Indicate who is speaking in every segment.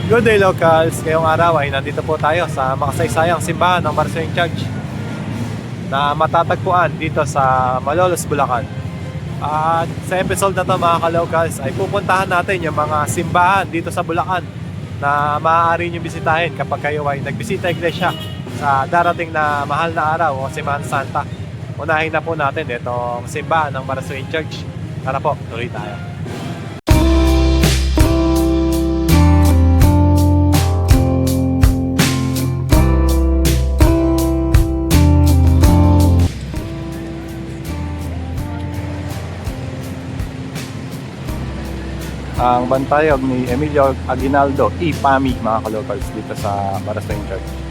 Speaker 1: Good day locals! Ngayong araw ay nandito po tayo sa makasaysayang simbahan ng Marsoing Church na matatagpuan dito sa Malolos, Bulacan. At sa episode na to mga ka-locals ay pupuntahan natin yung mga simbahan dito sa Bulacan na maaari nyo bisitahin kapag kayo ay nagbisita iglesia sa darating na mahal na araw o Semana Santa. Unahin na po natin itong simbahan ng Marsoing Church. Tara po, tuloy tayo. Ang bantayog ni Emilio Aguinaldo Ipami mga ka-locals dito sa Marsoing Church.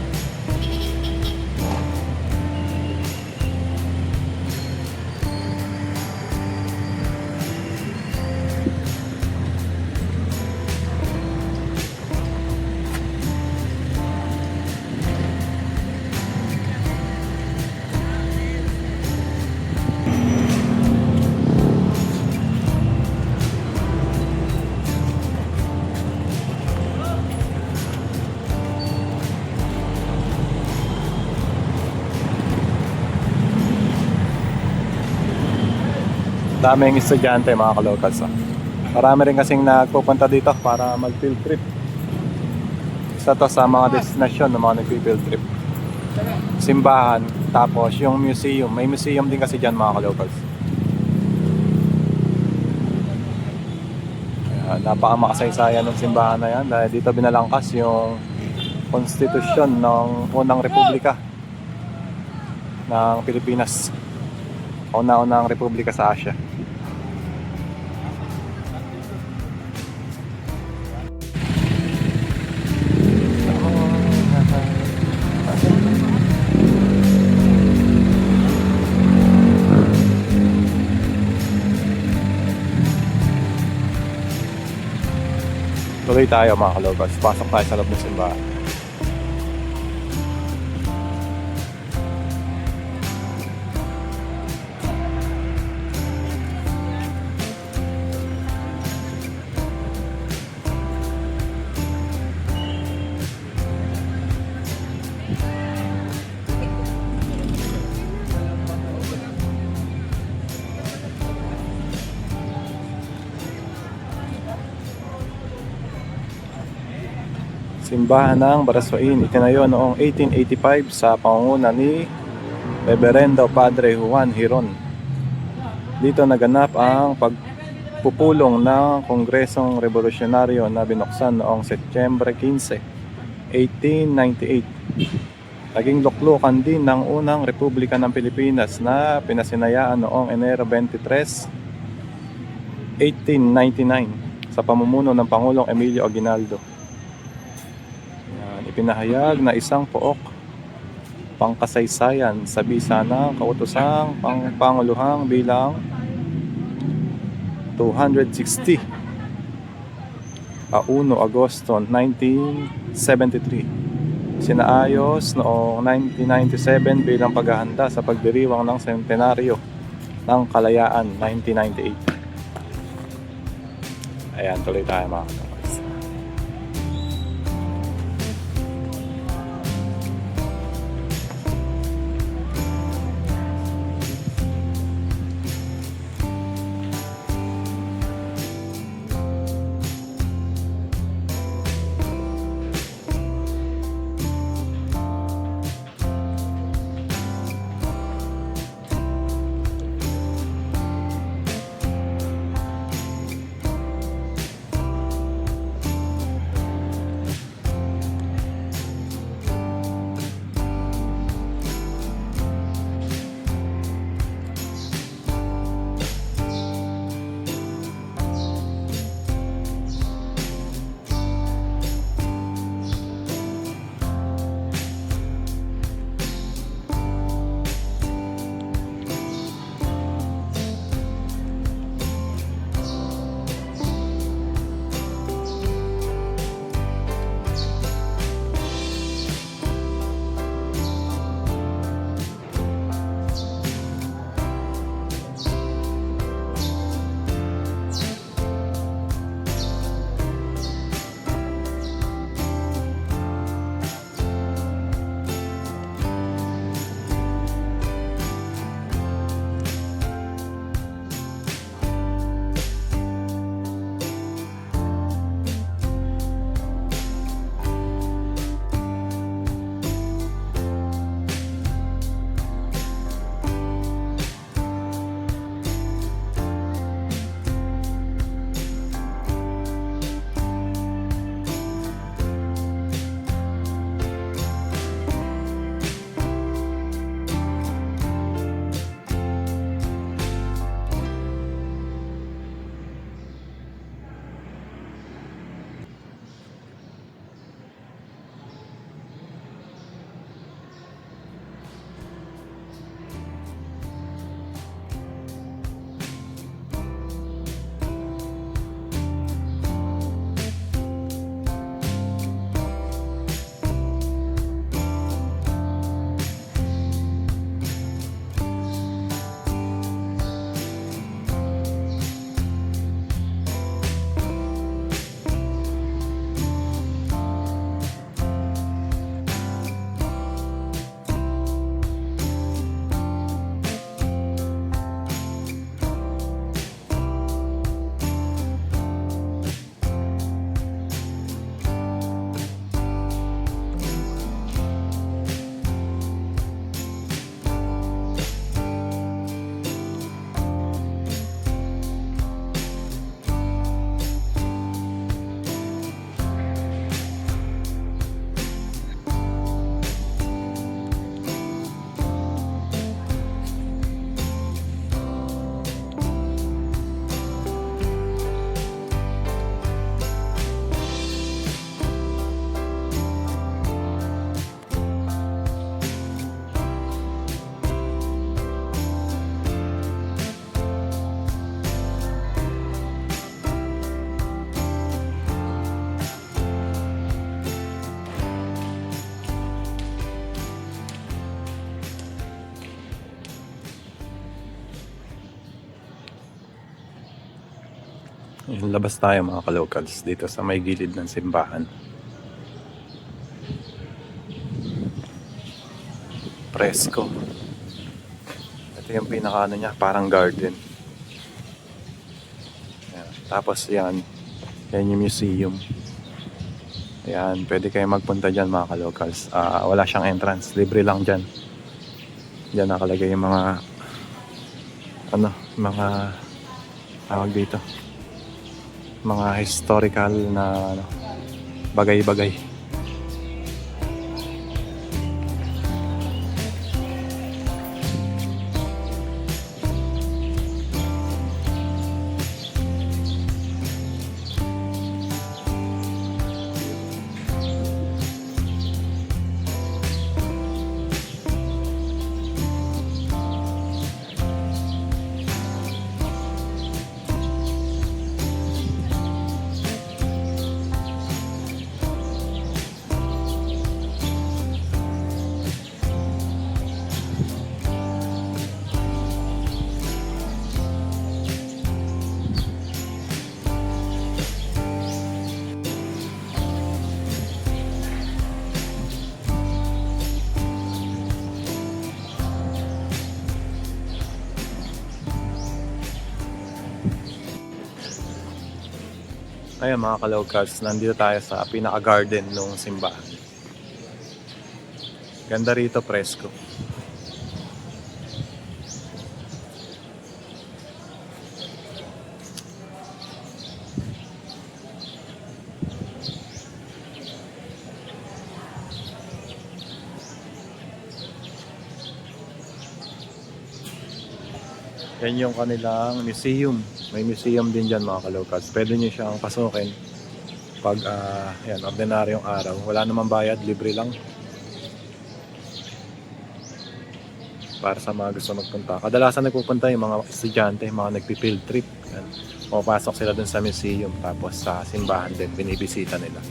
Speaker 1: Daming estudyante mga ka-locals. Marami rin kasing nagpupunta dito para mag-field trip. Isa to sa mga destinasyon ng mga nag-field trip. Simbahan, tapos yung museum. May museum din kasi dyan mga ka-locals. Napaka-makasaysayan ng simbahan na yan dahil dito binalangkas yung konstitusyon ng unang republika ng Pilipinas. Una-unang republika sa Asia. Tuloy tayo mga kalobas. Pasok tayo sa loob ng simbahan. Simbahan ng Barasoin itinayo noong 1885 sa pangunguna ni Reverendo Padre Juan Hiron. Dito naganap ang pagpupulong ng Kongresong Revolusyonaryo na binuksan noong Setyembre 15, 1898. Naging luklukan din ng unang Republika ng Pilipinas na pinasinayaan noong Enero 23, 1899 sa pamumuno ng Pangulong Emilio Aguinaldo. Ipinahayag na isang pook pangkasaysayan sa bisa ng kautosang pangpanguluhang bilang 260 1 Agosto 1973. Sinaayos noong 1997 bilang paghahanda sa pagdiriwang ng sentenaryo ng Kalayaan 1998. Ayan, tuloy tayo mga kapatid. Yung labas tayo mga ka-locals dito sa may gilid ng simbahan. Presko. Ito yung pinaka niya, parang garden. Ayan. Tapos yan yung museum. Ayan, pwede kayo magpunta dyan mga ka-locals. Wala siyang entrance, libre lang dyan. Dyan nakalagay yung mga mga tawag dito, mga historical na bagay-bagay. Ayun mga ka-locals, nandito tayo sa pinaka-garden ng simbahan. Ganda rito, presko. Yan yung kanilang museum. May museum din dyan mga ka-locals. Pwede nyo siyang pasukin pag yan, ordinaryong araw. Wala namang bayad, libre lang. Para sa mga gusto magpunta. Kadalasan nagpupunta yung mga estudyante, mga nagpi-field trip. Yan. Pumapasok sila dun sa museum. Tapos sa simbahan din, binibisita nila.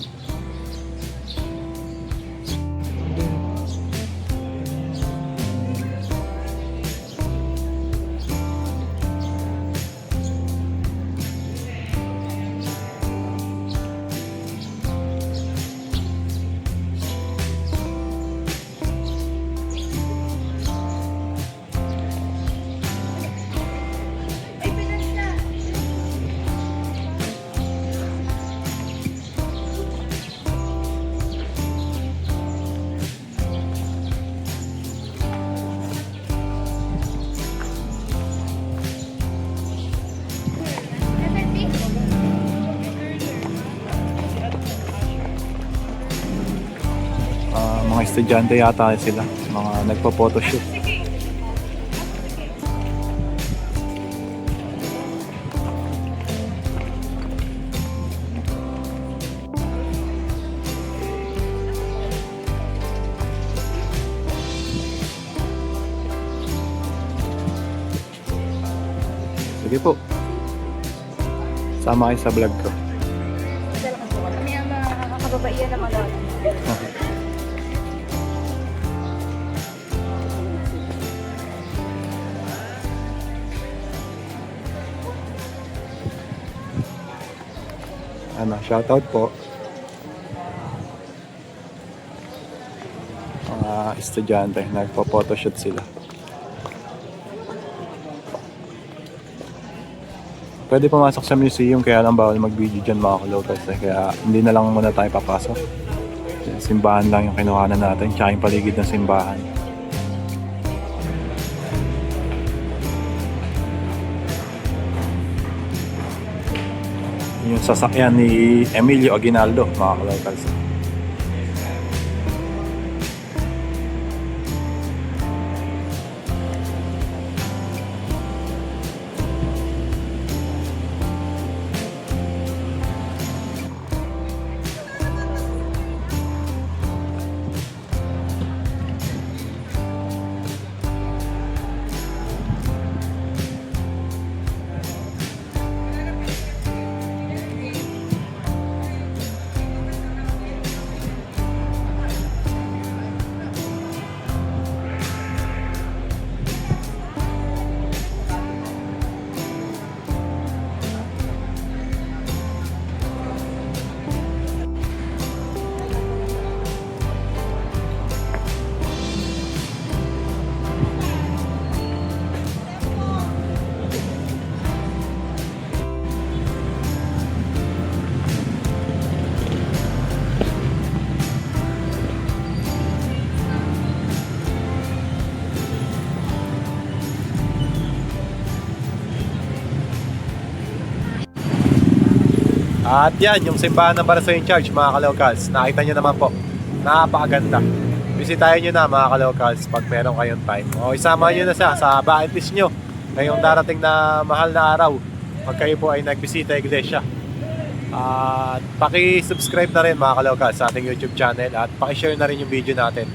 Speaker 1: Mga estudyante yata sila, mga nagpo-photoshoot. Sige po. Sama kayo sa vlog ko.
Speaker 2: Kami ang mga kababaihan ng mga
Speaker 1: Shoutout po. Mga estudyante, nagpo-photoshoot sila. Pwede pumasok sa museum, kaya lang bawal mag-video dyan mga ka-locals. Kaya hindi na lang muna tayo papasok. Simbahan lang yung kinuhanan natin, tsaka yung paligid ng simbahan. Yung sasakyan ni Emilio Aguinaldo, mga ka-locals. At yan, yung simbahan ng Barasoy in Charge, mga kalocals. Nakita nyo naman po, napakaganda. Bisitahin nyo na mga kalocals pag meron kayong time. O isama nyo na siya sa bucket list nyo ngayong darating na mahal na araw pag kayo po ay nagbisita iglesia. At paki-subscribe na rin mga kalocals sa ating YouTube channel at paki-share na rin yung video natin.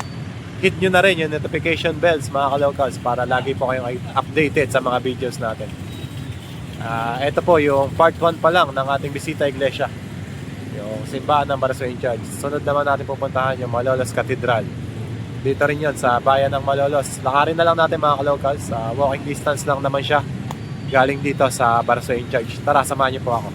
Speaker 1: Hit nyo na rin yung notification bells mga kalocals para lagi po kayong updated sa mga videos natin. Ito po yung part 1 pa lang ng ating bisita iglesia, yung simbahan ng Barasoy in Charge. Sunod naman natin pupuntahan yung Malolos Cathedral. Dito rin yun sa bayan ng Malolos. Lakarin na lang natin mga kalocals, walking distance lang naman siya galing dito sa Barasoy in Charge. Tara, samahan niyo po ako.